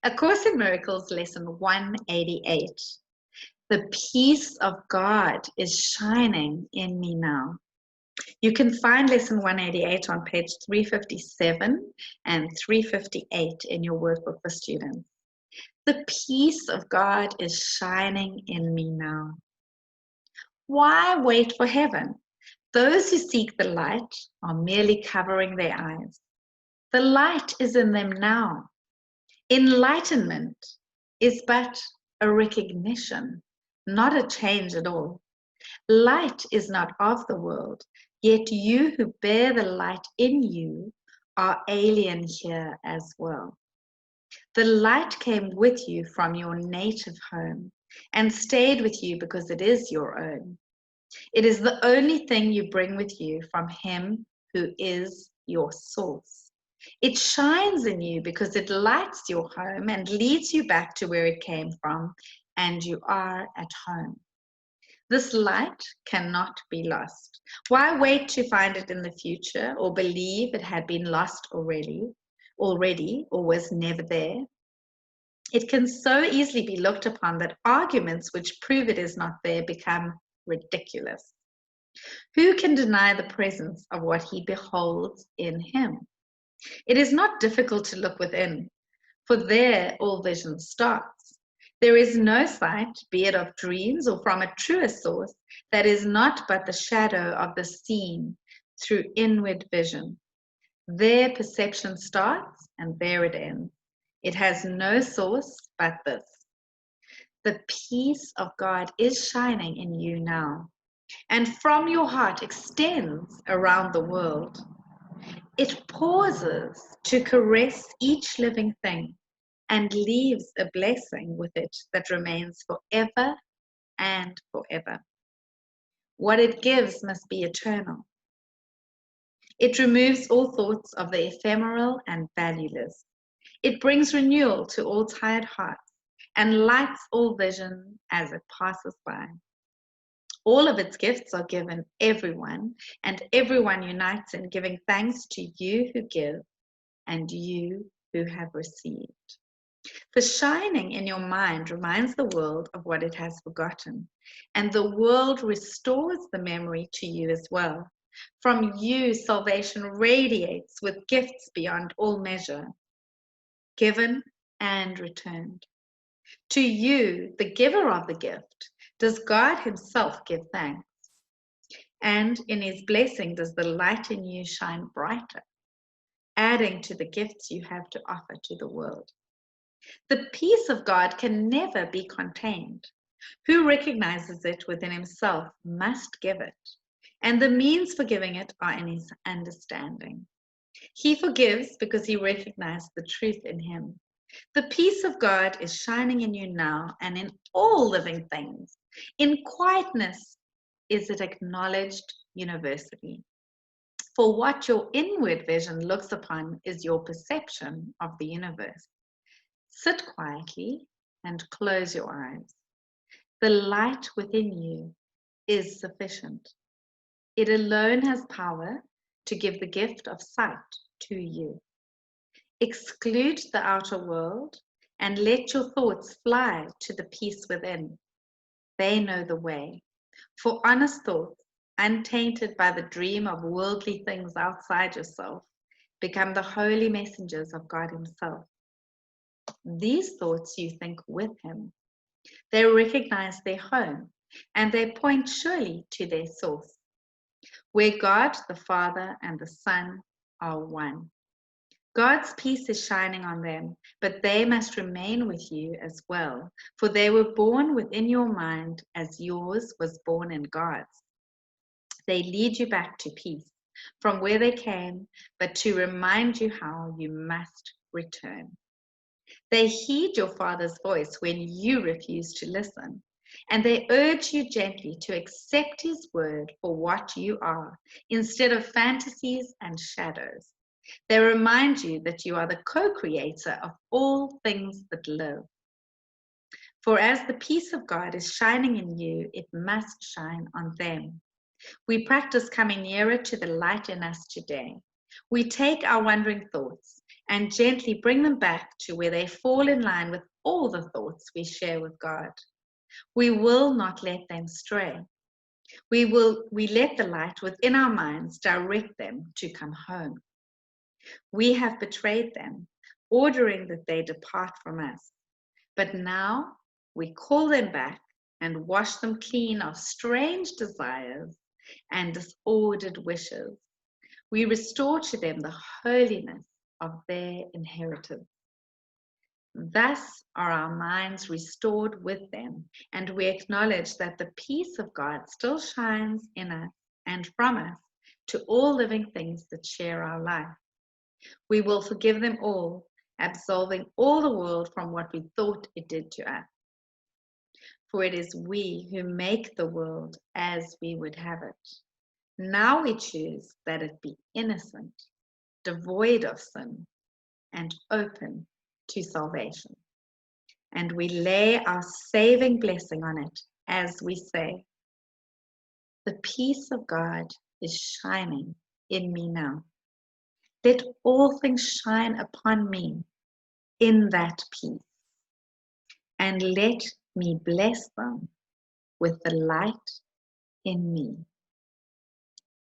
A Course in Miracles, lesson 188. The peace of God is shining in me now. You can find lesson 188 on page 357 and 358 in your workbook for students. The peace of God is shining in me now. Why wait for heaven? Those who seek the light are merely covering their eyes. The light is in them now. Enlightenment is but a recognition, not a change at all. Light is not of the world, yet you who bear the light in you are alien here as well. The light came with you from your native home and stayed with you because it is your own. It is the only thing you bring with you from Him who is your source. It shines in you because it lights your home and leads you back to where it came from, and you are at home. This light cannot be lost. Why wait to find it in the future or believe it had been lost already or was never there? It can so easily be looked upon that arguments which prove it is not there become ridiculous. Who can deny the presence of what he beholds in him? It is not difficult to look within, for there all vision starts. There is no sight, be it of dreams or from a truer source, that is not but the shadow of the seen through inward vision. There perception starts and there it ends. It has no source but this. The peace of God is shining in you now, and from your heart extends around the world. It pauses to caress each living thing and leaves a blessing with it that remains forever and forever. What it gives must be eternal. It removes all thoughts of the ephemeral and valueless. It brings renewal to all tired hearts and lights all vision as it passes by. All of its gifts are given everyone, and everyone unites in giving thanks to you who give and you who have received. The shining in your mind reminds the world of what it has forgotten, and the world restores the memory to you as well. From you, salvation radiates with gifts beyond all measure, given and returned. To you, the giver of the gift, does God himself give thanks. And in his blessing does the light in you shine brighter, adding to the gifts you have to offer to the world. The peace of God can never be contained. Who recognizes it within himself must give it, and the means for giving it are in his understanding. He forgives because he recognized the truth in him. The peace of God is shining in you now and in all living things. In quietness is it acknowledged universally. For what your inward vision looks upon is your perception of the universe. Sit quietly and close your eyes. The light within you is sufficient. It alone has power to give the gift of sight to you. Exclude the outer world and let your thoughts fly to the peace within. They know the way. For honest thoughts, untainted by the dream of worldly things outside yourself, become the holy messengers of God himself. These thoughts you think with him. They recognize their home and they point surely to their source, where God, the Father, and the Son are one. God's peace is shining on them, but they must remain with you as well, for they were born within your mind as yours was born in God's. They lead you back to peace from where they came, but to remind you how you must return. They heed your Father's voice when you refuse to listen, and they urge you gently to accept his word for what you are, instead of fantasies and shadows. They remind you that you are the co-creator of all things that live. For as the peace of God is shining in you, it must shine on them. We practice coming nearer to the light in us today. We take our wandering thoughts and gently bring them back to where they fall in line with all the thoughts we share with God. We will not let them stray. We let the light within our minds direct them to come home. We have betrayed them, ordering that they depart from us. But now we call them back and wash them clean of strange desires and disordered wishes. We restore to them the holiness of their inheritance. Thus are our minds restored with them, and we acknowledge that the peace of God still shines in us and from us to all living things that share our life. We will forgive them all, absolving all the world from what we thought it did to us. For it is we who make the world as we would have it. Now we choose that it be innocent, devoid of sin, and open to salvation. And we lay our saving blessing on it as we say, the peace of God is shining in me now. Let all things shine upon me in that peace, and let me bless them with the light in me.